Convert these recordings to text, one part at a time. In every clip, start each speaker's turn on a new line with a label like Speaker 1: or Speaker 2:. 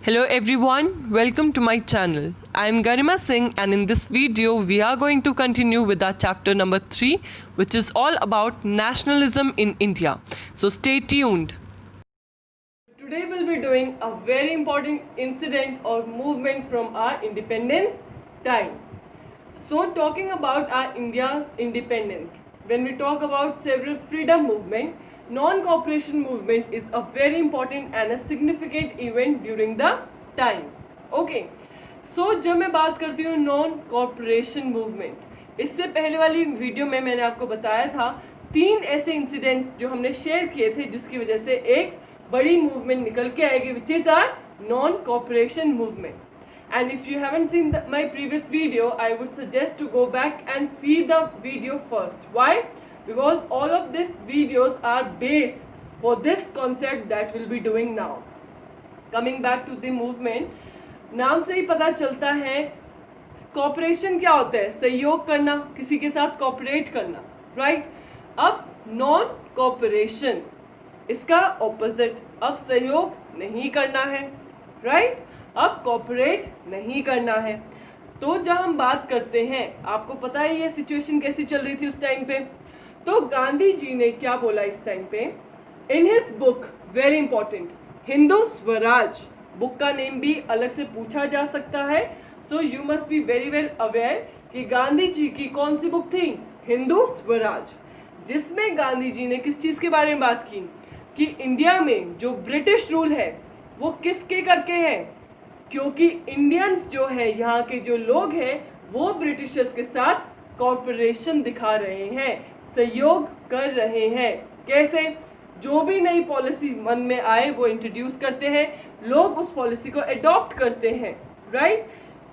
Speaker 1: Hello everyone, welcome to my channel. I am Garima Singh and in this video we are going to continue with our chapter number 3 which is all about nationalism in India. So stay tuned. Today we'll be doing a very important incident or movement from our independence time. So talking about our India's independence, when we talk about several freedom movement, non-cooperation movement is a very important and a significant event during the time. Okay. So जब मैं बात करती हूँ non cooperation movement, इससे पहले वाली video में मैंने आपको बताया था 3 ऐसे इंसिडेंट्स जो हमने शेयर किए थे जिसकी वजह से एक बड़ी मूवमेंट निकल के आएगी which is our non cooperation movement. And if you haven't seen my previous video, I would suggest to go back and see the video first. Why? Because all of these videos are base for this concept that we'll be doing now. Coming back to the movement, नाम से ही पता चलता है corporation क्या होता है, सहयोग करना, किसी के साथ कॉपरेट करना, राइट. अब नॉन कॉपरेशन इसका ऑपोजिट, अब सहयोग नहीं करना है, राइट. अब कॉपरेट नहीं करना है. तो जब हम बात करते हैं, आपको पता है ये सिचुएशन कैसी चल रही थी उस टाइम पे. तो गांधी जी ने क्या बोला इस टाइम पे इन his book, very important, Hindu Swaraj. Book का नेम भी अलग से पूछा जा सकता है, so you must be very well aware कि गांधी जी की कौन सी बुक थी, हिंदू स्वराज, जिसमें गांधी जी ने किस चीज़ के बारे में बात की कि इंडिया में जो ब्रिटिश रूल है वो किसके करके है, क्योंकि इंडियंस जो है, यहाँ के जो लोग हैं वो ब्रिटिशर्स के साथ कॉर्पोरेशन दिखा रहे हैं, सहयोग कर रहे हैं. कैसे? जो भी नई पॉलिसी मन में आए वो इंट्रोड्यूस करते हैं, लोग उस पॉलिसी को अडॉप्ट करते हैं, राइट.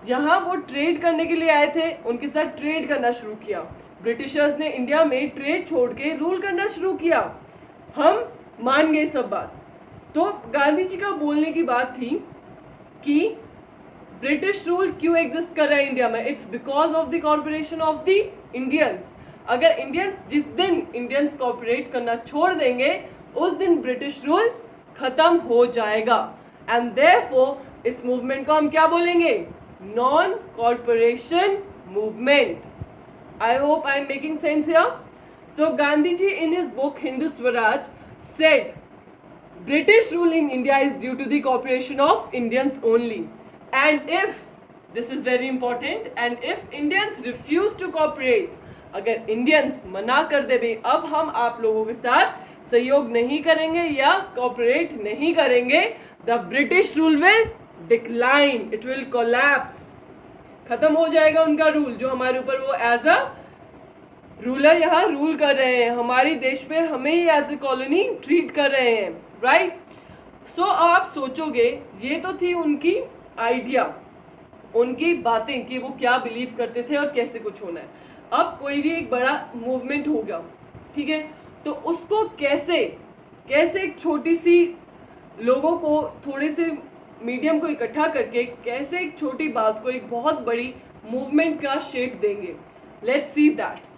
Speaker 1: यहाँ वो ट्रेड करने के लिए आए थे, उनके साथ ट्रेड करना शुरू किया. ब्रिटिशर्स ने इंडिया में ट्रेड छोड़ के रूल करना शुरू किया. हम मान गए सब बात. तो गांधी जी का बोलने की बात थी कि ब्रिटिश रूल क्यों एग्जिस्ट कर रहा है इंडिया में, it's because of the corporation of the Indians. अगर इंडियंस जिस दिन इंडियंस कॉर्पोरेट करना छोड़ देंगे उस दिन ब्रिटिश रूल खत्म हो जाएगा. एंड देयरफॉर इस मूवमेंट को हम क्या बोलेंगे, non cooperation movement. I hope I am making sense here. So Gandhi ji in his book Hindu Swaraj said British rule in India is due to the cooperation of Indians only. And if, this is very important, and if Indians refuse to cooperate, अगर Indians मना कर दे भाई अब हम आप लोगों के साथ सहयोग नहीं करेंगे या cooperate नहीं करेंगे, the British rule will decline, it will collapse. खत्म हो जाएगा उनका रूल, जो हमारे ऊपर वो एज अ रूलर यहाँ रूल कर रहे हैं, हमारी देश पे हमें ही एज ए कॉलोनी ट्रीट कर रहे हैं, राइट. सो आप सोचोगे ये तो थी उनकी आइडिया, उनकी बातें कि वो क्या बिलीव करते थे और कैसे कुछ होना है. अब कोई भी एक बड़ा मूवमेंट होगा, ठीक है, तो उसको कैसे एक छोटी सी लोगों को, थोड़े से मीडियम को इकट्ठा करके कैसे एक छोटी बात को एक बहुत बड़ी मूवमेंट का शेप देंगे. Let's see that.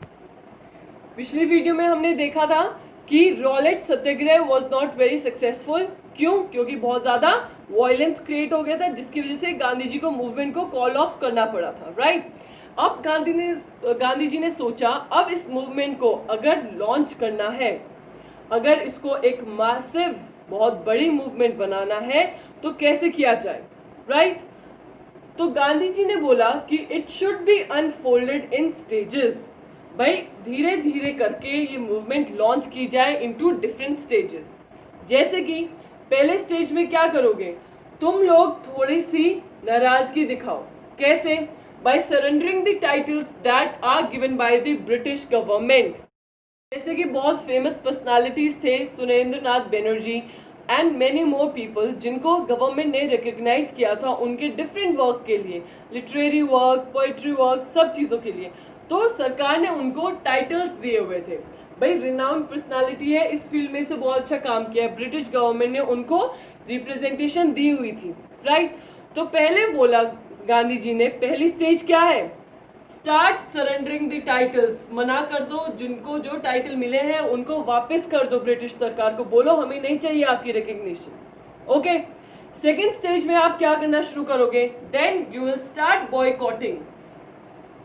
Speaker 1: पिछली वीडियो में हमने देखा था कि Rowlatt Satyagraha was not very successful. क्यों? क्योंकि बहुत ज़्यादा वायलेंस क्रिएट हो गया था जिसकी वजह से गांधी जी को मूवमेंट को कॉल ऑफ करना पड़ा था, राइट. अब गांधी जी ने सोचा अब इस मूवमेंट को अगर लॉन्च करना है, अगर इसको एक मैसिव बहुत बड़ी मूवमेंट बनाना है तो कैसे किया जाए, राइट. तो गांधी जी ने बोला कि it should be unfolded in stages. भाई धीरे धीरे करके ये मूवमेंट लॉन्च की जाए इनटू डिफरेंट स्टेजेस. जैसे कि पहले स्टेज में क्या करोगे, तुम लोग थोड़ी सी नाराजगी दिखाओ. कैसे? By surrendering the titles that are given by the British government. जैसे कि बहुत फेमस पर्सनालिटीज थे, Surendra Nath Banerjee and many more people, जिनको गवर्नमेंट ने रिकग्नाइज किया था उनके डिफरेंट वर्क के लिए, लिटरेरी वर्क, पोइट्री वर्क, सब चीज़ों के लिए. तो सरकार ने उनको टाइटल्स दिए हुए थे. भाई रिनाउंड पर्सनालिटी है, इस फील्ड में से बहुत अच्छा काम किया है, ब्रिटिश गवर्नमेंट ने उनको रिप्रेजेंटेशन दी हुई थी, राइट. तो पहले बोला गांधी जी ने पहली स्टेज क्या है, स्टार्ट सरेंडरिंग द टाइटल्स. मना कर दो, जिनको जो टाइटल मिले हैं उनको वापस कर दो ब्रिटिश सरकार को, बोलो हमें नहीं चाहिए आपकी रिकग्निशन. ओके. सेकेंड स्टेज में आप क्या करना शुरू करोगे, then you will start boycotting.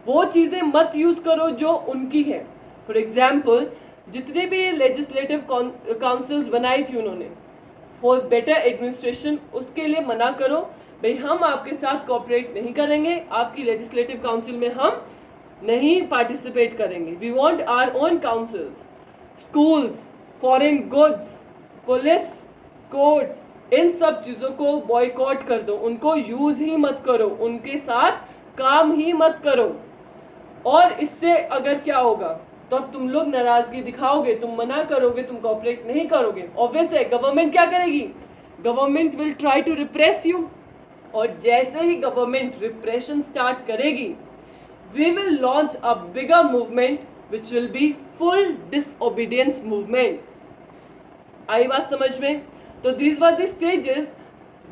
Speaker 1: वो चीजें मत यूज करो जो उनकी है। फॉर एग्जाम्पल, जितने भी लेजिस्लेटिव काउंसिल्स बनाई थी उन्होंने फॉर बेटर एडमिनिस्ट्रेशन, उसके लिए मना करो, भाई हम आपके साथ कोऑपरेट नहीं करेंगे, आपकी लेजिस्लेटिव काउंसिल में हम नहीं पार्टिसिपेट करेंगे। We want our own councils. Schools, foreign goods, police, courts, इन सब चीजों को बॉयकॉट कर दो, उनको यूज ही मत करो, उनके साथ काम ही मत करो। और इससे अगर क्या होगा, तो अब तुम लोग नाराजगी दिखाओगे, तुम मना करोगे, तुम कोऑपरेट नहीं करोगे, ऑब्वियस है गवर्नमेंट क्या करेगी, government will try to repress you. और जैसे ही गवर्नमेंट रिप्रेशन स्टार्ट करेगी, we will launch a bigger movement which will be full disobedience movement. आई बात समझ में? तो दीज वर द स्टेजेस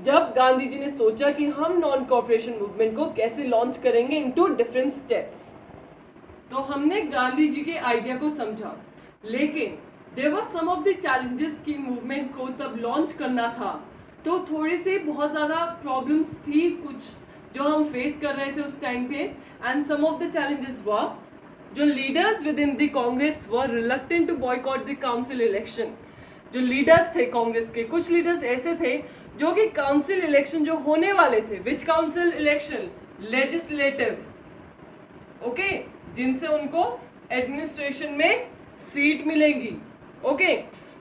Speaker 1: जब गांधी जी ने सोचा कि हम नॉन कोऑपरेशन मूवमेंट को कैसे लॉन्च करेंगे इनटू डिफरेंट स्टेप्स। तो हमने गांधी जी के आइडिया को समझा, लेकिन there were some of the challenges की मूवमेंट को तब लॉन्च करना था, तो थोड़ी सी बहुत ज़्यादा प्रॉब्लम्स थी कुछ जो हम फेस कर रहे थे उस टाइम पे। And some of the challenges were जो leaders within the Congress were reluctant to boycott the council election. जो लीडर्स थे कांग्रेस के, कुछ लीडर्स ऐसे थे जो कि काउंसिल इलेक्शन जो होने वाले थे, विच काउंसिल इलेक्शन, लेजिस्लेटिव, ओके, जिनसे उनको एडमिनिस्ट्रेशन में सीट मिलेंगी, ओके।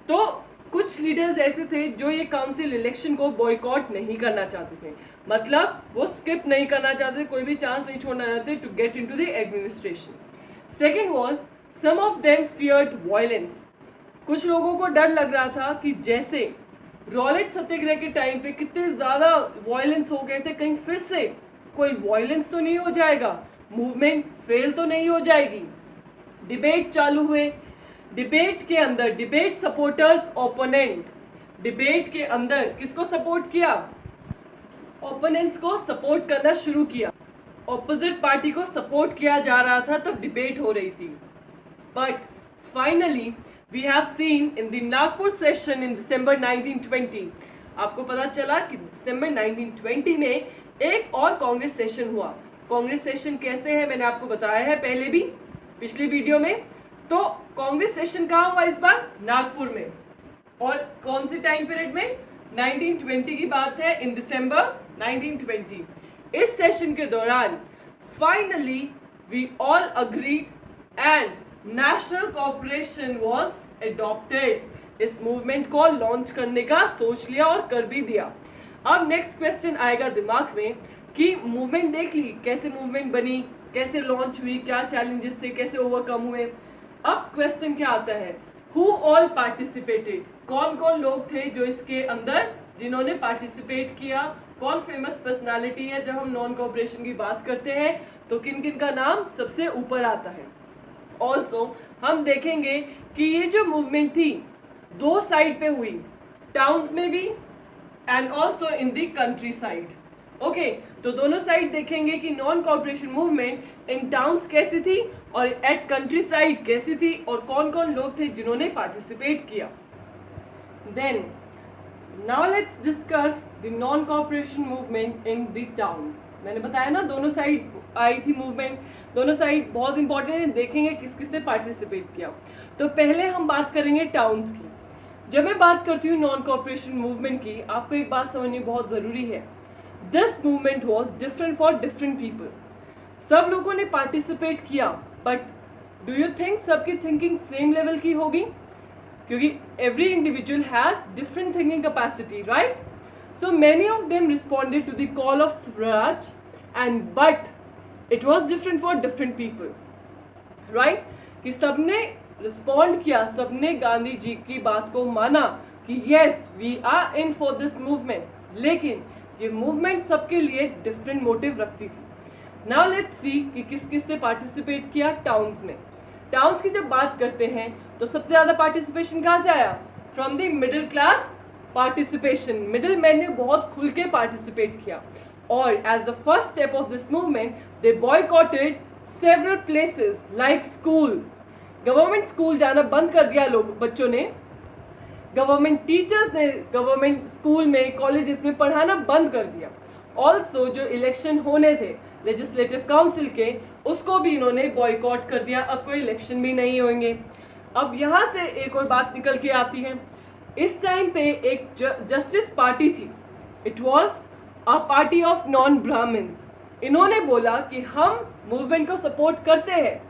Speaker 1: तो कुछ लीडर्स ऐसे थे जो ये काउंसिल इलेक्शन को बॉयकॉट नहीं करना चाहते थे, मतलब वो स्किप नहीं करना चाहते, कोई भी चांस नहीं छोड़ना चाहते to get into the administration. Second was some of them feared violence. कुछ लोगों को डर लग रहा था कि जैसे रॉलेट सत्याग्रह के टाइम पे कितने ज़्यादा वायलेंस हो गए थे, कहीं फिर से कोई वायलेंस तो नहीं हो जाएगा, मूवमेंट फेल तो नहीं हो जाएगी। डिबेट चालू हुए, डिबेट के अंदर डिबेट सपोर्टर्स ओपोनेंट, डिबेट के अंदर किसको सपोर्ट किया, ओपोनेंट्स को सपोर्ट करना शुरू किया, ऑपोजिट पार्टी को सपोर्ट किया जा रहा था, तब डिबेट हो रही थी। But finally we have seen in the Nagpur session in December 1920, आपको पता चला कि दिसंबर 1920 में एक और कांग्रेस सेशन हुआ। कांग्रेस सेशन कैसे है मैंने आपको बताया है पहले भी पिछली वीडियो में। तो कांग्रेस सेशन कहाँ हुआ इस बार, नागपुर में, और कौन सी टाइम पीरियड में, 1920 की बात है, इन दिसंबर 1920। इस सेशन के दौरान finally we all agreed and national cooperation was adopted. इस मूवमेंट को लॉन्च करने का सोच लिया और कर भी दिया। अब नेक्स्ट क्वेश्चन आएगा दिमाग में कि मूवमेंट देख ली, कैसे मूवमेंट बनी, कैसे लॉन्च हुई, क्या चैलेंजेस थे, कैसे ओवरकम हुए। अब क्वेश्चन क्या आता है, हु ऑल पार्टिसिपेटेड, कौन कौन लोग थे जो इसके अंदर जिन्होंने पार्टिसिपेट किया, कौन फेमस पर्सनालिटी है। जब हम नॉन कोऑपरेशन की बात करते हैं तो किन किन का नाम सबसे ऊपर आता है। ऑल्सो हम देखेंगे कि ये जो मूवमेंट थी दो साइड पे हुई, टाउन्स में भी and also in the country side, okay. तो दोनों साइड देखेंगे कि नॉन कोऑपरेशन मूवमेंट इन टाउन्स कैसी थी और एट कंट्री साइड कैसी थी, और कौन कौन लोग थे जिन्होंने पार्टिसिपेट किया। Then now let's discuss the non cooperation movement in the towns. मैंने बताया ना दोनों साइड आई थी मूवमेंट, दोनों साइड बहुत इंपॉर्टेंट है, देखेंगे किस किस ने पार्टिसिपेट किया। तो पहले हम बात करेंगे टाउन्स की। जब मैं बात करती हूँ नॉन कोऑपरेशन मूवमेंट की, आपको एक बात समझनी बहुत ज़रूरी है, this movement was different for different people. सब लोगों ने पार्टिसिपेट किया, बट डू यू थिंक सबकी थिंकिंग सेम लेवल की होगी, क्योंकि every individual has different thinking capacity, right. So many of them responded to the call of Swaraj and but it was different for different people, right. कि सबने respond किया, सबने गांधी जी की बात को माना कि yes we are in for this movement, लेकिन ये मूवमेंट सबके लिए डिफरेंट मोटिव रखती थी। नाउ लेट्स सी कि किस किस ने पार्टिसिपेट किया टाउन्स में। टाउन्स की जब बात करते हैं तो सबसे ज़्यादा पार्टिसिपेशन कहाँ से आया, from the middle class participation. Middle man ने बहुत खुल के पार्टिसिपेट किया, और as the first step of this movement they boycotted several places like school. Government school जाना बंद कर दिया लोग, बच्चों ने। गवर्नमेंट टीचर्स ने गवर्नमेंट स्कूल में कॉलेजेस में पढ़ाना बंद कर दिया। ऑल्सो जो इलेक्शन होने थे लेजिस्लेटिव काउंसिल के, उसको भी इन्होंने बॉयकॉट कर दिया। अब कोई इलेक्शन भी नहीं होंगे। अब यहाँ से एक और बात निकल के आती है, इस टाइम पे एक जस्टिस पार्टी थी, it was a party of non Brahmins. इन्होंने बोला कि हम मूवमेंट को सपोर्ट करते हैं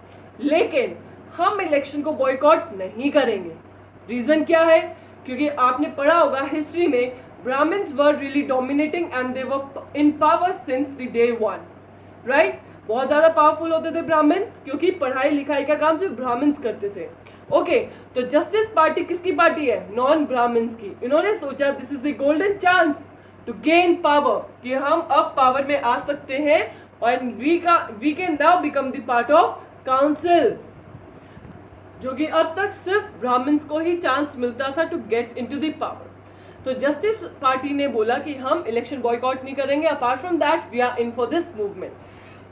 Speaker 1: लेकिन हम इलेक्शन को बॉयकॉट नहीं करेंगे। रीजन क्या है? क्योंकि आपने पढ़ा होगा हिस्ट्री में, Brahmins were really dominating and they were in power since the day one, right? बहुत ज्यादा पावरफुल होते थे ब्राह्मण्स, क्योंकि पढ़ाई लिखाई का काम सिर्फ ब्राह्मण्स करते थे। ओके, तो जस्टिस पार्टी किसकी पार्टी है? नॉन ब्राह्मण्स की। इन्होंने सोचा this is the golden chance to gain power, कि हम अब पावर में आ सकते हैं और we can now become the part of council, जो कि अब तक सिर्फ ब्राह्मण्स को ही चांस मिलता था to get into the power. तो जस्टिस पार्टी ने बोला कि हम इलेक्शन बॉयकॉट नहीं करेंगे, apart from that we are in for this movement.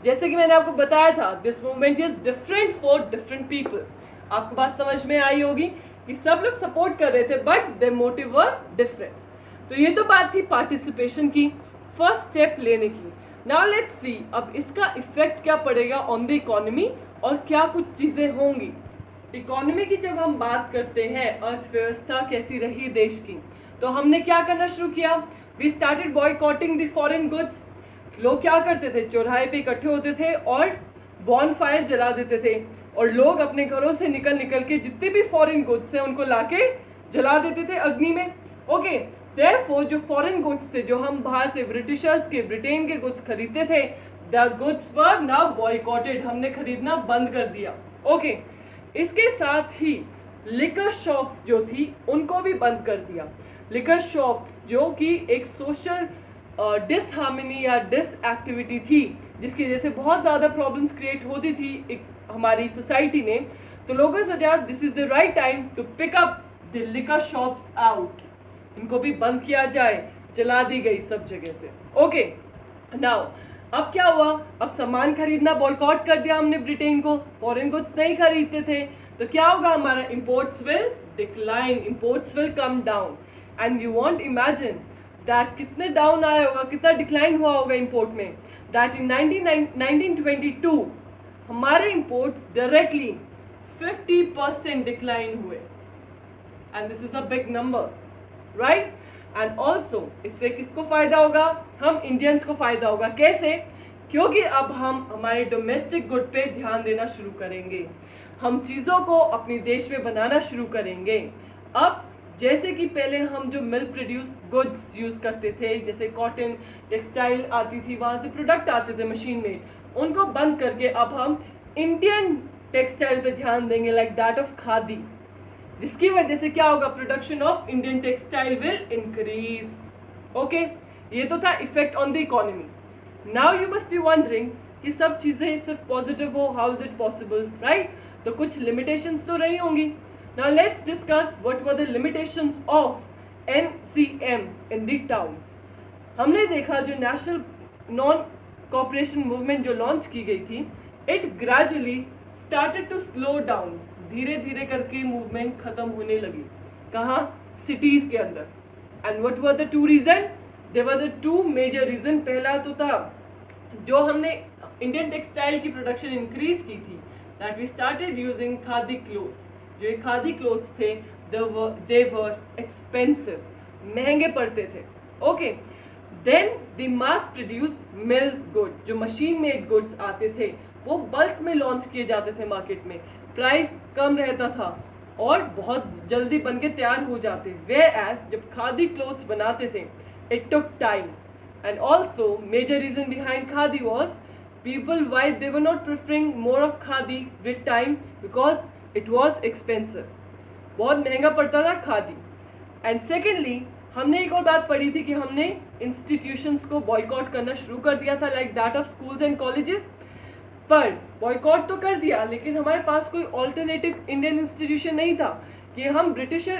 Speaker 1: जैसे कि मैंने आपको बताया था, this movement is different for different people. आपको बात समझ में आई होगी कि सब लोग सपोर्ट कर रहे थे but their motive were different. तो ये तो बात थी पार्टिसिपेशन की, फर्स्ट स्टेप लेने की। नाउ लेट्स सी अब इसका इफेक्ट क्या पड़ेगा ऑन द इकोनॉमी और क्या कुछ चीजें होंगी। इकोनॉमी की जब हम बात करते हैं, अर्थव्यवस्था कैसी रही देश की, तो हमने क्या करना शुरू किया? We started boycotting the foreign goods. लोग क्या करते थे? चौराहे पे इकट्ठे होते थे और बॉनफायर जला देते थे और लोग अपने घरों से निकल के जितने भी फॉरेन गुड्स हैं उनको लाके जला देते थे अग्नि में। ओके, देयरफॉर जो फॉरेन गुड्स थे, जो हम बाहर से ब्रिटिशर्स के, ब्रिटेन के गुड्स खरीदते थे, the goods were now boycotted, हमने खरीदना बंद कर दिया। ओके, इसके साथ ही लिकर शॉप्स जो थी उनको भी बंद कर दिया। लिकर शॉप्स जो कि एक सोशल डिसहार्मनी या डिस एक्टिविटी थी, जिसकी वजह से बहुत ज़्यादा प्रॉब्लम्स क्रिएट होती थी एक हमारी सोसाइटी में। तो लोगों ने सोचा this is the right time to pick up the liquor shops out, इनको भी बंद किया जाए, जला दी गई सब जगह से। ओके, नाउ अब क्या हुआ? अब सामान खरीदना बॉयकॉट कर दिया हमने ब्रिटेन को, फॉरेन गुड्स नहीं खरीदते थे, तो क्या होगा? हमारा imports will decline, imports will come down. And you want imagine that कितने डाउन आया होगा, कितना डिक्लाइन हुआ होगा इंपोर्ट में। दैट इन 1922 हमारे इंपोर्ट्स डायरेक्टली 50% डिक्लाइन हुए, and this is a big number, right? And also इससे किसको फायदा होगा? हम इंडियंस को फायदा होगा। कैसे? क्योंकि अब हम हमारे डोमेस्टिक गुड पे ध्यान देना शुरू करेंगे, हम चीज़ों को अपने देश में बनाना शुरू करेंगे। अब जैसे कि पहले हम जो मिल्क प्रोड्यूस गुड्स यूज़ करते थे, जैसे कॉटन टेक्सटाइल आती थी, वहाँ से प्रोडक्ट आते थे मशीन मेड, उनको बंद करके अब हम इंडियन टेक्सटाइल पे ध्यान देंगे, लाइक दैट ऑफ खादी, जिसकी वजह से क्या होगा? Production of Indian textile will increase. Okay, ये तो था effect on the economy. Now you must be wondering कि सब चीज़ें सिर्फ पॉजिटिव हो, how is it possible, right? तो कुछ लिमिटेशंस तो रही होंगी। Now let's discuss what were the limitations of NCM in the towns. हमने देखा जो नेशनल नॉन कॉपरेशन मूवमेंट जो लॉन्च की गई थी, it gradually started to slow down, धीरे धीरे करके मूवमेंट खत्म होने लगी। कहाँ? सिटीज के अंदर। And what were the two reason? There were the two major reason. पहला तो था जो हमने इंडियन टेक्सटाइल की प्रोडक्शन इंक्रीज की थी, that we started using khadi clothes. जो ये खादी क्लोथ्स थे दे वर एक्सपेंसिव, महंगे पड़ते थे। Okay, then the mass produce milk good, जो मशीन मेड गुड्स आते थे वो बल्क में लॉन्च किए जाते थे मार्केट में, प्राइस कम रहता था और बहुत जल्दी बन के तैयार हो जाते। Whereas जब खादी क्लोथ्स बनाते थे, it took time. And also major reason behind khadi was people why they were not preferring more of khadi with time because it was expensive. बहुत महंगा पड़ता था खादी। एंड सेकेंडली हमने एक और बात पढ़ी थी कि हमने इंस्टीट्यूशंस को बॉयकॉट करना शुरू कर दिया था, like that of schools and colleges. पर बॉयकॉट तो कर दिया, लेकिन हमारे पास कोई ऑल्टरनेटिव इंडियन इंस्टीट्यूशन नहीं था कि हम ब्रिटिशर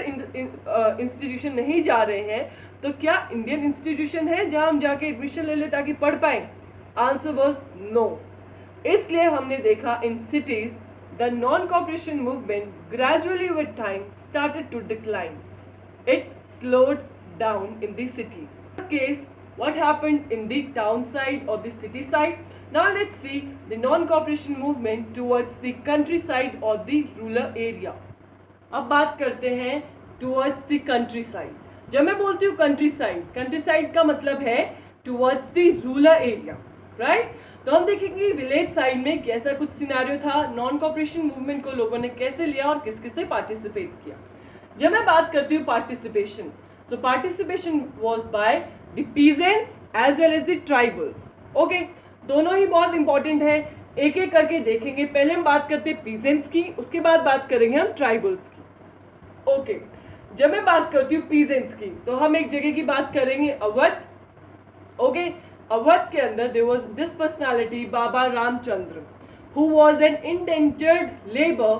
Speaker 1: इंस्टीट्यूशन नहीं जा रहे हैं, तो क्या इंडियन इंस्टीट्यूशन है जहां हम जाके एडमिशन ले लें ताकि पढ़ पाए? Answer was no. इसलिए हमने देखा in cities the non cooperation movement gradually with time started to decline. it slowed down in the cities. In this case, what happened in the town side or the city side? Now let's see the non-cooperation movement towards the countryside or the rural area. अब बात करते हैं towards the countryside. जब मैं बोलती हूँ countryside का मतलब है towards the rural area, right? तो हम देखेंगे विलेज साइड में कैसा कुछ सिनेरियो था, नॉन कॉपरेशन मूवमेंट को लोगों ने कैसे लिया और किस किस ने पार्टिसिपेट किया. जब मैं बात करती हूँ participation, so participation was by the peasants as well as the tribals. Okay, दोनों ही बहुत इंपॉर्टेंट है, एक एक करके देखेंगे. पहले हम बात करते हैं पीजेंट्स की, उसके बाद बात करेंगे हम ट्राइबल्स की. ओके, जब मैं बात करती हूँ पीजेंट्स की तो हम एक जगह की बात करेंगे, अवध. ओके, अवध के अंदर there was this personality Baba Ramchandra who was an indentured labour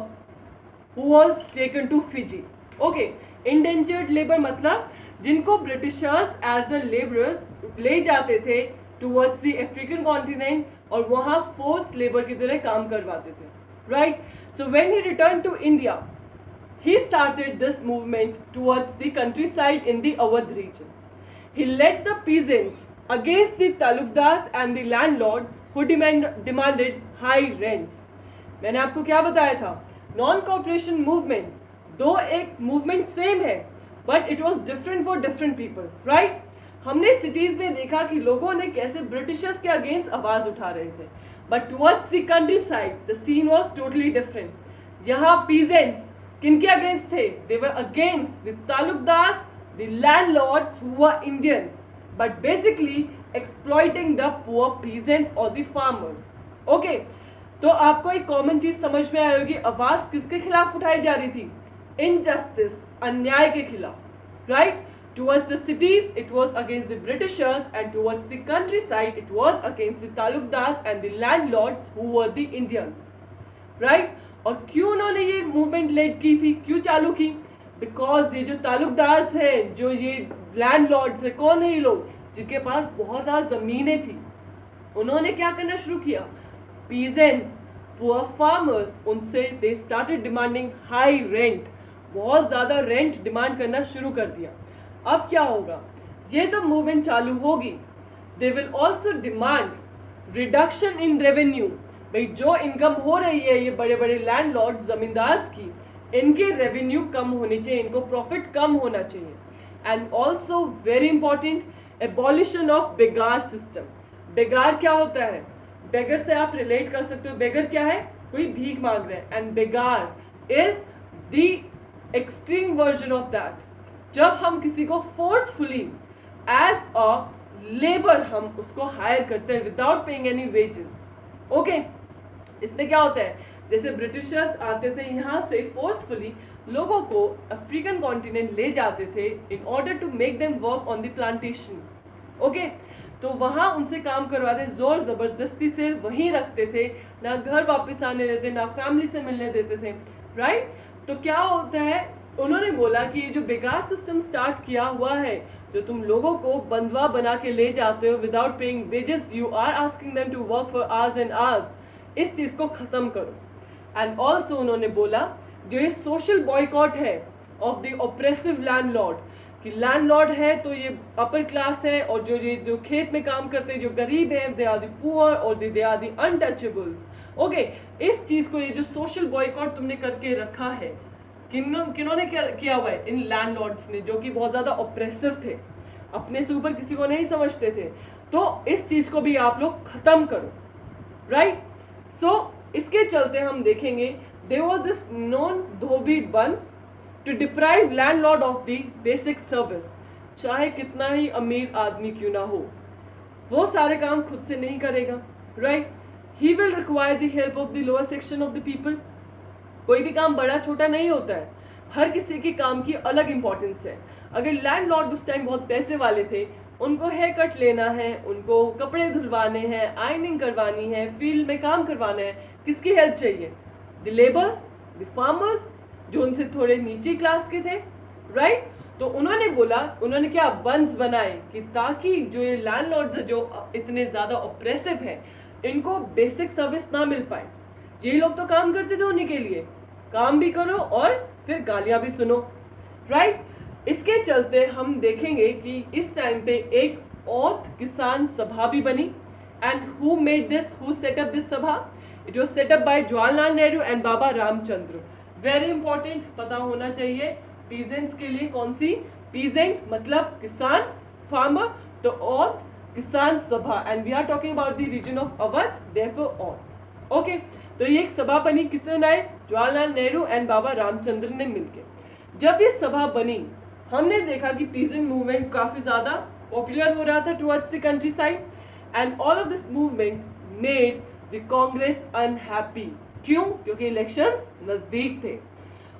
Speaker 1: who was taken to Fiji. Okay, indentured labour मतलब जिनको ब्रिटिशर्स एज अ लेबरर्स ले जाते थे टुवर्ड्स द अफ्रीकन कॉन्टिनेंट और वहाँ फोर्स्ड लेबर की तरह काम करवाते थे, right. So when he return to India he started this movement towards the countryside in the Awadh region. He led the peasants against the talukdars and the landlords who demanded high rents. मैंने आपको क्या बताया था, non cooperation movement दो एक movement same है but it was different for different people, right. हमने cities में देखा कि लोगों ने कैसे ब्रिटिशर्स के अगेंस्ट आवाज उठा रहे थे, but towards the countryside the scene was totally different. यहाँ पीजेंट्स किनके अगेंस्ट थे? They were against the taluqdars, the landlords who were Indians but basically exploiting the poor peasants और द फार्मर्स. ओके, तो आपको एक कॉमन चीज समझ में आई होगी, आवाज किसके खिलाफ उठाई जा रही थी? इनजस्टिस, अन्याय के खिलाफ, right. Towards the cities, it was against the Britishers, and towards the countryside, it was against the talukdars and the landlords who were the Indians, right? और क्यों उन्होंने ये मूवमेंट लेड की थी, क्यों चालू की? बिकॉज ये जो तालुकदार्स हैं, जो ये लैंडलॉर्ड्स है, कौन है ये लोग जिनके पास बहुत ज़्यादा ज़मीनें थी, उन्होंने क्या करना शुरू किया? पीजेंट्स, पुअर फार्मर्स, उनसे they started demanding high rent, बहुत ज़्यादा रेंट डिमांड करना शुरू कर दिया. अब क्या होगा? ये तो मूवमेंट चालू होगी, they will also demand reduction in revenue. भाई जो इनकम हो रही है ये बड़े बड़े लैंडलॉर्ड जमींदार्स की, इनके रेवेन्यू कम होनी चाहिए, इनको प्रॉफिट कम होना चाहिए. And also very important, abolition of begar system. बेगार क्या होता है? बेगर से आप रिलेट कर सकते हो, बेगर क्या है? कोई भीख मांग रहा है. And begar is the extreme version of that. जब हम किसी को फोर्सफुली एज अ लेबर हम उसको हायर करते हैं without paying any wages. Okay, इसमें क्या होता है? जैसे ब्रिटिशर्स आते थे यहाँ से फोर्सफुली लोगों को अफ्रीकन कॉन्टिनेंट ले जाते थे in order to make them work on the plantation. Okay, तो वहाँ उनसे काम करवाते, जोर ज़बरदस्ती से वहीं रखते थे, ना घर वापस आने देते, ना फैमिली से मिलने देते थे, राइट. तो क्या होता है, उन्होंने बोला कि ये जो बेकार सिस्टम स्टार्ट किया हुआ है, जो तुम लोगों को बंधवा बना के ले जाते हो without paying wages, you are asking them to work for hours and hours, इस चीज़ को ख़त्म करो. एंड ऑल्सो उन्होंने बोला जो ये सोशल बॉयकॉट है ऑफ द ऑप्रेसिव लैंडलॉर्ड, कि लैंडलॉर्ड है तो ये अपर क्लास है और जो खेत में काम करते हैं, जो गरीब हैं, दे आर द पुअर और they are the untouchables. Okay, इस चीज़ को, ये जो सोशल बॉयकॉट तुमने करके रखा है, किन्होंने किया हुआ है? इन लैंडलॉर्ड्स ने, जो कि बहुत ज़्यादा ऑप्रेसिव थे, अपने से ऊपर किसी को नहीं समझते थे. तो इस चीज़ को भी आप लोग ख़त्म करो, राइट. सो इसके चलते हम देखेंगे there was this non dhobi bans to deprive landlord of the basic service. चाहे कितना ही अमीर आदमी क्यों ना हो, वो सारे काम खुद से नहीं करेगा, right. He will require the help of the lower section of the people. कोई भी काम बड़ा छोटा नहीं होता है, हर किसी के काम की अलग इंपॉर्टेंस है. अगर लैंडलॉर्ड उस टाइम बहुत पैसे वाले थे, उनको हेयर कट लेना है, उनको कपड़े धुलवाने हैं, आयरनिंग करवानी है, फील्ड में काम करवाना है, किसकी हेल्प चाहिए? द लेबर्स, द फार्मर्स, जो उनसे थोड़े नीचे क्लास के थे, राइट. तो उन्होंने बोला, उन्होंने क्या बंस बनाए कि ताकि जो ये लैंडलॉर्ड्स हैं, जो इतने ज़्यादा ऑप्रेसिव हैं, इनको बेसिक सर्विस ना मिल पाए. ये लोग तो काम करते थे उन्हीं के लिए, काम भी करो और फिर गालियाँ भी सुनो, राइट. इसके चलते हम देखेंगे कि इस टाइम पे एक औध किसान सभा भी बनी. And who made this, who set up this sabha? It was set up by Jawaharlal Nehru and Baba Ramchandra. Very important, पता होना चाहिए पीजेंट्स के लिए. कौन सी? पीजेंट मतलब किसान, फार्मर. तो Oudh Kisan Sabha, and we are talking about the region of Awadh, therefore Oudh. Okay, तो ये एक सभा बनी. किसने बनाई? जवाहरलाल नेहरू एंड बाबा रामचंद्र ने मिलकर. जब ये सभा बनी, हमने देखा कि पीजेंट मूवमेंट काफी ज्यादा पॉपुलर हो रहा था towards the country side, and all of this movement made the Congress unhappy. क्यों? क्योंकि इलेक्शंस नजदीक थे.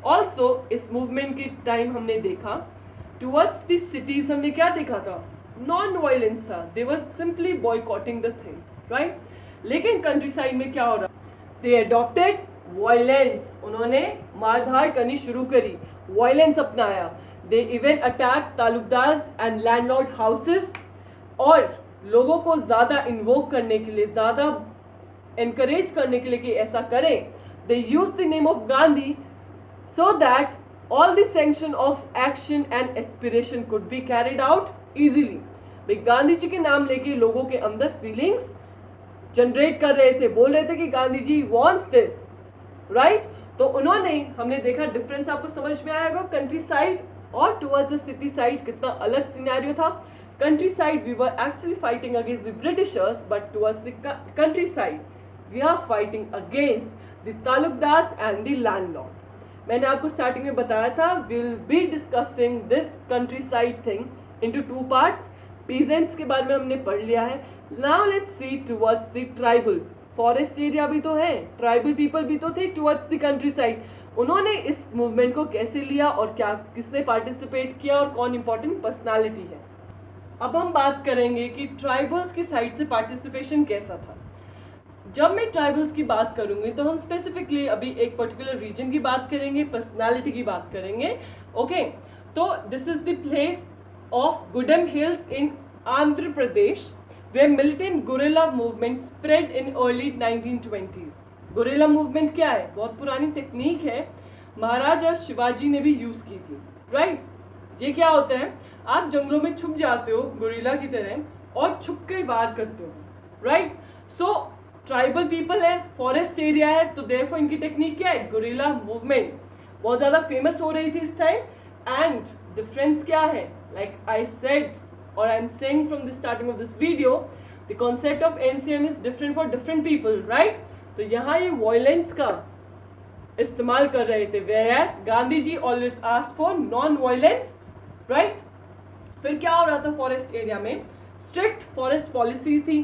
Speaker 1: ऑल्सो इस मूवमेंट के टाइम हमने देखा टुवर्ड्स द सिटीज, हमने क्या देखा था? नॉन वायलेंस था. They were simply boycotting the things, right. लेकिन कंट्री साइड में क्या हो रहा? They adopted violence. उन्होंने मारधाड़ करनी शुरू करी, वायलेंस अपनाया. They even attack talukdars and landlord houses, और लोगों को ज़्यादा इन्वोक करने के लिए, ज़्यादा एनकरेज करने के लिए कि ऐसा करें, they use the name of Gandhi so that all the sanction of action and aspiration could be carried out easily. भाई गांधी जी के नाम लेके लोगों के अंदर फीलिंग्स जनरेट कर रहे थे, बोल रहे थे कि Gandhi ji wants this, right. तो उन्होंने, हमने देखा डिफरेंस आपको समझ में आएगा कंट्री साइड और टुवर्ड्स द सिटी साइड कितना अलग सिनेरियो था. Countryside we were actually fighting against the Britishers, but towards the countryside we are fighting against the talukdars and the landlord. मैंने आपको स्टार्टिंग में बताया था will be discussing this countryside thing into two parts. Peasants के बारे में हमने पढ़ लिया है. Now let's see towards the tribal. Forest area भी तो है, ट्राइबल पीपल भी तो थे टुवर्ड्स द कंट्री साइड. उन्होंने इस मूवमेंट को कैसे लिया और क्या, किसने पार्टिसिपेट किया और कौन इंपॉर्टेंट पर्सनालिटी है. अब हम बात करेंगे कि ट्राइबल्स की साइड से पार्टिसिपेशन कैसा था. जब मैं ट्राइबल्स की बात करूंगी तो हम स्पेसिफिकली अभी एक पर्टिकुलर रीजन की बात करेंगे, पर्सनालिटी की बात करेंगे. ओके, तो this is the place of Gudem hills in Andhra Pradesh, where militant guerrilla movement spread in early 1920s. Guerrilla movement क्या है? बहुत पुरानी टेक्निक है, महाराजा शिवाजी ने भी यूज की थी, राइट. ये क्या होता है? आप जंगलों में छुप जाते हो गुरिल्ला की तरह और छुप कर वार करते हो, राइट. सो ट्राइबल पीपल है, फॉरेस्ट एरिया है, तो देयरफॉर इनकी टेक्निक क्या है? गुरिल्ला मूवमेंट बहुत ज्यादा फेमस हो रही थी इस टाइम. एंड डिफरेंस क्या है? Like I said or I'm saying from the starting of this video, the concept of NCM is different for different people, right? तो यहाँ ये violence का इस्तेमाल कर रहे थे, whereas Gandhi ji always asked for non-violence, right? फिर क्या हो रहा था फॉरेस्ट एरिया में? स्ट्रिक्ट फॉरेस्ट पॉलिसी थी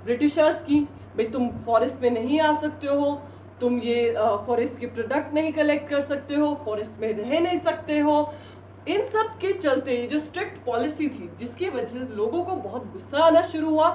Speaker 1: ब्रिटिशर्स की. भाई तुम फॉरेस्ट में नहीं आ सकते हो, तुम ये फॉरेस्ट के प्रोडक्ट नहीं कलेक्ट कर सकते हो, फॉरेस्ट में रह नहीं सकते हो. इन सब के चलते जो स्ट्रिक्ट पॉलिसी थी, जिसकी वजह से लोगों को बहुत गुस्सा आना शुरू हुआ.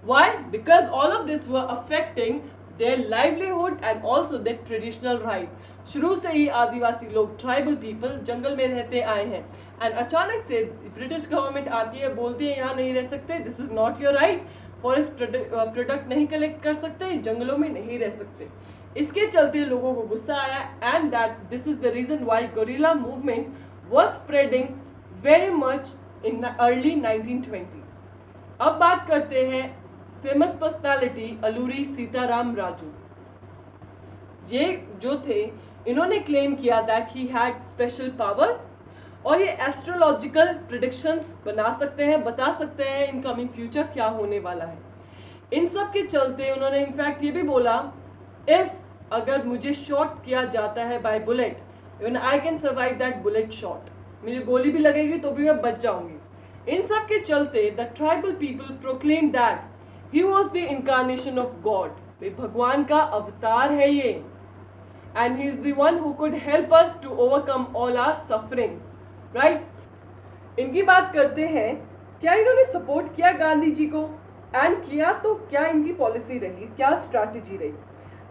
Speaker 1: Why? Because all of this were affecting their livelihood and also there traditional right. शुरू से ही आदिवासी लोग, ट्राइबल पीपल जंगल में रहते आए हैं, एंड अचानक से ब्रिटिश गवर्नमेंट आती है, बोलती है यहाँ नहीं रह सकते, this is not your right, forest product नहीं कलेक्ट कर सकते, जंगलों में नहीं रह सकते. इसके चलते लोगों को गुस्सा आया, and that this is the reason why guerrilla movement was spreading very much in the early 1920s. अब बात करते हैं फेमस पर्सनालिटी अलूरी सीताराम राजू. ये जो थे, इन्होंने क्लेम किया that he had special powers, और ये एस्ट्रोलॉजिकल प्रेडिक्शंस बना सकते हैं, बता सकते हैं इन कमिंग फ्यूचर क्या होने वाला है. इन सब के चलते उन्होंने इनफैक्ट ये भी बोला, इफ अगर मुझे शॉट किया जाता है by bullet, Even I can survive that bullet shot. मुझे गोली भी लगेगी तो भी मैं बच जाऊंगी. इन सब के चलते the tribal people proclaimed that he was the incarnation of God. भगवान का अवतार है ये, and he is the one who could help us to overcome all our sufferings, right? इनकी बात करते हैं, क्या इन्होंने सपोर्ट किया गांधी जी को, एंड किया तो क्या इनकी पॉलिसी रही, क्या स्ट्रैटेजी रही.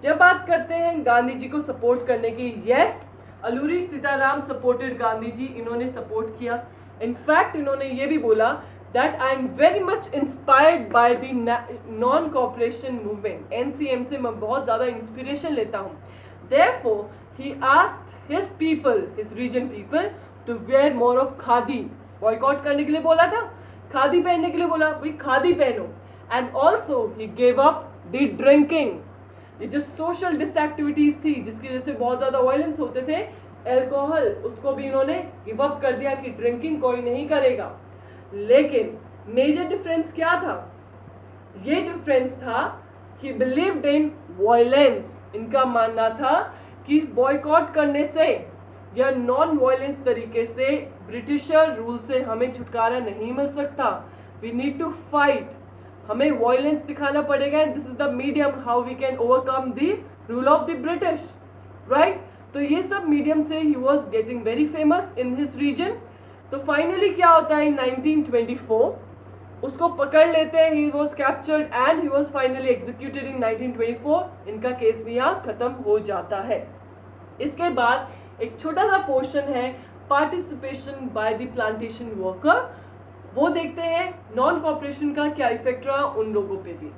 Speaker 1: जब बात करते हैं गांधी जी को सपोर्ट करने की, यस, अलूरी सीताराम सपोर्टेड गांधी जी, इन्होंने सपोर्ट किया. इनफैक्ट इन्होंने ये भी बोला that I am very much inspired by the non cooperation movement. NCM से मैं बहुत ज़्यादा इंस्पिरेशन लेता हूँ. Therefore he asked his people, his region people, to wear more of khadi, boycott करने के लिए बोला था, खादी पहनने के लिए बोला, भाई खादी पहनो। And also he gave up the drinking, ये जो सोशल डिसएक्टिविटीज थी जिसकी वजह से बहुत ज्यादा वायलेंस होते थे, एल्कोहल, उसको भी इन्होंने गिव अप कर दिया कि ड्रिंकिंग कोई नहीं करेगा। लेकिन मेजर डिफरेंस क्या था? ये डिफरेंस था कि बिलीव्ड इन वायलेंस, इनका मानना था कि बॉयकॉट करने से या नॉन वायलेंस तरीके से ब्रिटिशर रूल से हमें छुटकारा नहीं मिल सकता, वी नीड टू फाइट, हमें वायलेंस दिखाना पड़ेगा, and this is the medium how we can overcome the rule of the British, right. तो ये सब मीडियम से ही was getting very famous in his region. तो फाइनली क्या होता है, इन 1924 उसको पकड़ लेते हैं, he was captured and he was finally executed in 1924। इनका केस भी यहाँ खत्म हो जाता है। इसके बाद एक छोटा सा पोर्शन है participation by the plantation worker, वो देखते हैं नॉन कॉपरेशन का क्या इफेक्ट रहा उन लोगों पे भी।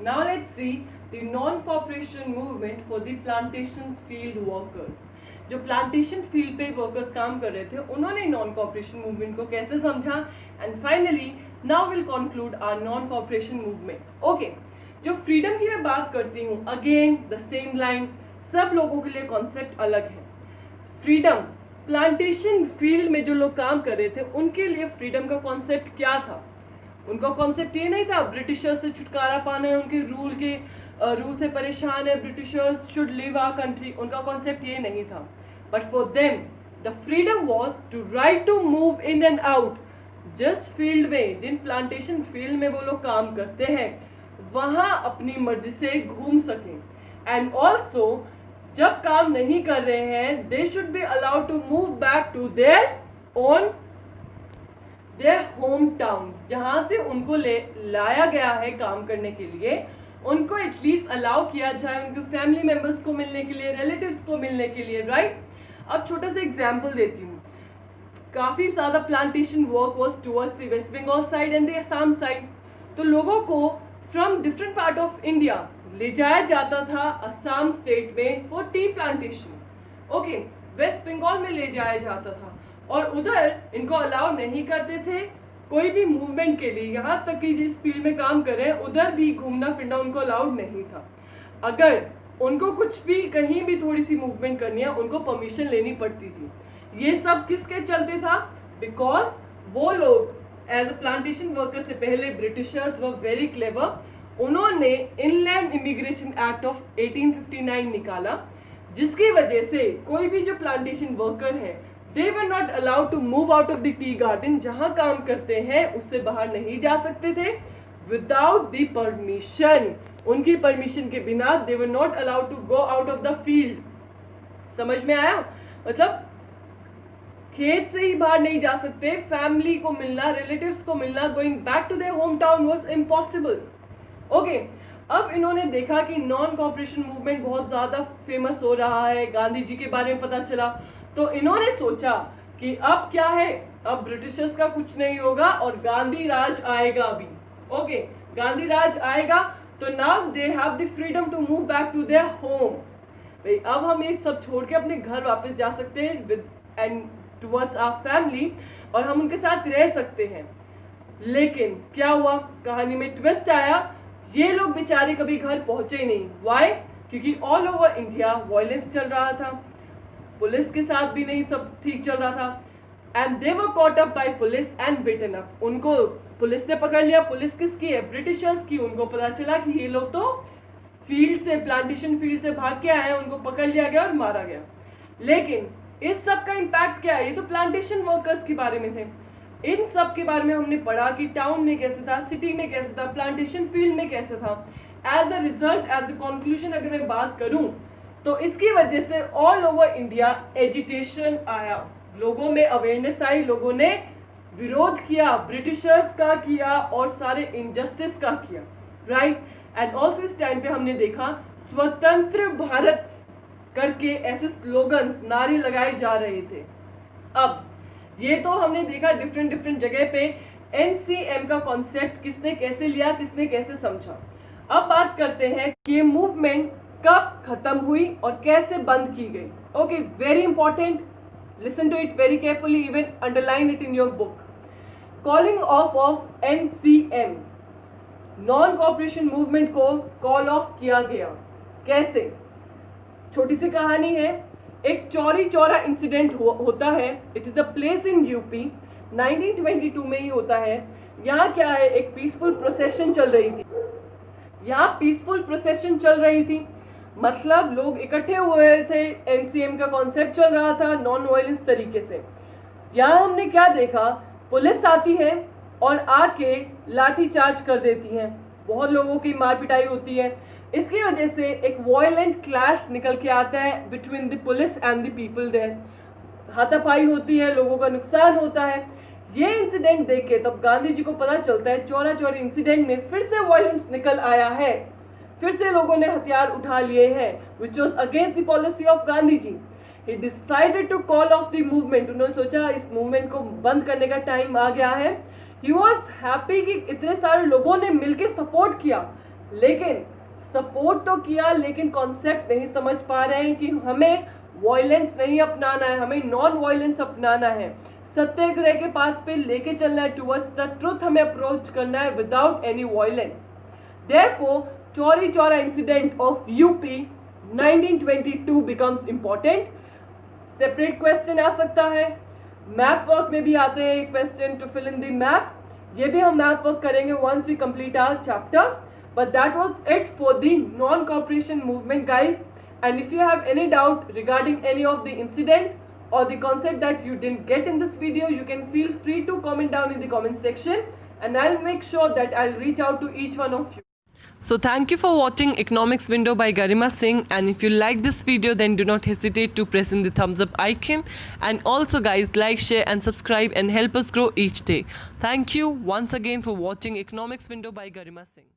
Speaker 1: Now let's see the non cooperation movement for the plantation field workers. जो प्लांटेशन फील्ड पे वर्कर्स काम कर रहे थे उन्होंने नॉन कॉपरेशन मूवमेंट को कैसे समझा, and finally now will conclude our non cooperation movement. Okay, जो फ्रीडम की मैं बात करती हूँ, अगेन द सेम लाइन, सब लोगों के लिए कॉन्सेप्ट अलग है। फ्रीडम, प्लांटेशन फील्ड में जो लोग काम कर रहे थे उनके लिए फ्रीडम का कॉन्सेप्ट क्या था? उनका कॉन्सेप्ट ये नहीं था ब्रिटिशर्स से छुटकारा पाना है, उनके रूल से परेशान है, Britishers should leave our country, उनका कॉन्सेप्ट ये नहीं था। But for them the freedom was to right to move in and out, जिस फील्ड में, जिन प्लांटेशन फील्ड में वो लोग काम करते हैं वहां अपनी मर्जी से घूम सकें, एंड ऑल्सो जब काम नहीं कर रहे हैं they should be allowed to move back to their own their home towns, जहां से उनको लाया गया है काम करने के लिए, उनको एटलीस्ट अलाउ किया जाए उनके फैमिली मेंबर्स को मिलने के लिए, रिलेटिव्स को मिलने के लिए, राइट। अब छोटा सा एग्जाम्पल देती हूँ, काफी ज्यादा plantation work was towards the West Bengal side and the Assam side, तो लोगों को from different part of India ले जाया जाता था असम स्टेट में for tea plantation. Okay, West Bengal में ले जाया जाता था और उधर इनको अलाउ नहीं करते थे कोई भी मूवमेंट के लिए, यहाँ तक कि जिस फील्ड में काम कर रहे हैं उधर भी घूमना फिरना उनको अलाउड नहीं था। अगर उनको कुछ भी कहीं भी थोड़ी सी मूवमेंट करनी है उनको परमिशन लेनी पड़ती थी। ये सब किसके चलते था? बिकॉज वो लोग एज अ प्लांटेशन वर्कर से पहले ब्रिटिशर्स वर वेरी क्लेवर, उन्होंने इनलैंड इमिग्रेशन एक्ट ऑफ 1859 निकाला, जिसकी वजह से कोई भी जो प्लांटेशन वर्कर है they were not allowed to move out of the tea garden, जहां काम करते हैं उससे बाहर नहीं जा सकते थे विदाउट द परमिशन, उनकी परमिशन के बिना they were not allowed to go out of the field. समझ में आया? मतलब खेत से ही बाहर नहीं जा सकते, फैमिली को मिलना, रिलेटिव्स को मिलना, going back to their home town was impossible. Okay, अब इन्होंने देखा कि नॉन कॉपरेशन मूवमेंट बहुत ज़्यादा फेमस हो रहा है, गांधी जी के बारे में पता चला, तो इन्होंने सोचा कि अब क्या है, अब ब्रिटिशर्स का कुछ नहीं होगा और गांधी राज आएगा अभी। ओके, गांधी राज आएगा तो now they have the freedom to move back to their home. भाई अब हम ये सब छोड़ के अपने घर वापस जा सकते हैं with and towards our family, और हम उनके साथ रह सकते हैं। लेकिन क्या हुआ, कहानी में ट्विस्ट आया, ये लोग बेचारे कभी घर पहुंचे ही नहीं। व्हाई? क्योंकि ऑल ओवर इंडिया वायलेंस चल रहा था, पुलिस के साथ भी नहीं सब ठीक चल रहा था, and they were caught up by police and beaten up. उनको पुलिस ने पकड़ लिया। पुलिस किसकी है? ब्रिटिशर्स की। उनको पता चला कि ये लोग तो फील्ड से, प्लांटेशन फील्ड से भाग के आए हैं, उनको पकड़ लिया गया और मारा गया। लेकिन इस सब का इम्पैक्ट क्या है? ये तो प्लांटेशन वर्कर्स के बारे में थे, इन सब के बारे में हमने पढ़ा कि टाउन में कैसे था, सिटी में कैसे था, प्लांटेशन फील्ड में कैसे था। As a result, as a conclusion अगर मैं बात करूं तो इसकी वजह से ऑल ओवर इंडिया एजिटेशन आया, लोगों में अवेयरनेस आई, लोगों ने विरोध किया, ब्रिटिशर्स का किया और सारे इनजस्टिस का किया, राइट। एंड ऑल्सो इस टाइम पे हमने देखा स्वतंत्र भारत करके ऐसे स्लोगन्स, नारे लगाए जा रहे थे। अब ये तो हमने देखा डिफरेंट जगह पे एनसीएम का कॉन्सेप्ट किसने कैसे लिया, किसने कैसे समझा। अब बात करते हैं कि ये मूवमेंट कब खत्म हुई और कैसे बंद की गई। Okay, very important, Listen to it very carefully, even underline it in your book. Calling off of NCM, non cooperation movement को कॉल ऑफ किया गया. कैसे? छोटी सी कहानी है. एक चौरी चौरा इंसिडेंट होता है. It is the place in UP. 1922 में ही होता है. यहाँ क्या है, एक पीसफुल प्रोसेशन चल रही थी. मतलब लोग इकट्ठे हुए थे, एनसीएम का कॉन्सेप्ट चल रहा था नॉन वायलेंस तरीके से. यहाँ हमने क्या देखा, पुलिस आती है और आके लाठी चार्ज कर देती है. बहुत लोगों की मार पिटाई होती है. इसकी वजह से एक वायलेंट क्लैश निकल के आता है between the police and the people there. हाथापाई होती है, लोगों का नुकसान होता है. ये इंसिडेंट देख के तब गांधी जी को पता चलता है चौरा चौरी इंसिडेंट में फिर से वायलेंस निकल आया है. फिर से लोगों ने हथियार उठा लिए हैं, which was against the policy of Gandhi ji. He decided to call off the movement. उन्होंने सोचा इस मूवमेंट को बंद करने का टाइम आ गया है. He was happy कि इतने सारे लोगों ने मिलके सपोर्ट किया, लेकिन सपोर्ट तो किया लेकिन कॉन्सेप्ट नहीं समझ पा रहे हैं कि हमें वायलेंस नहीं अपनाना है, हमें नॉन वायलेंस अपनाना है. सत्याग्रह के पाथ पे लेके चलना है, टुवर्ड्स द ट्रुथ हमें अप्रोच करना है without any violence. Therefore, Chauri Chaura incident of UP 1922 becomes important. Separate question आ सकता है. मैप वर्क में भी आते हैं question to fill in the map. ये भी हम मैप वर्क करेंगे once we complete our chapter. But that was it for the non-cooperation movement, guys. And if you have any doubt regarding any of the incident or the concept that you didn't get in this video, you can feel free to comment down in the comment section, and I'll make sure that I'll reach out to each one of you. So thank you for watching Economics Window by Garima Singh, and if you like this video then do not hesitate to press in the thumbs up icon, and also guys, like, share and subscribe and help us grow each day. Thank you once again for watching Economics Window by Garima Singh.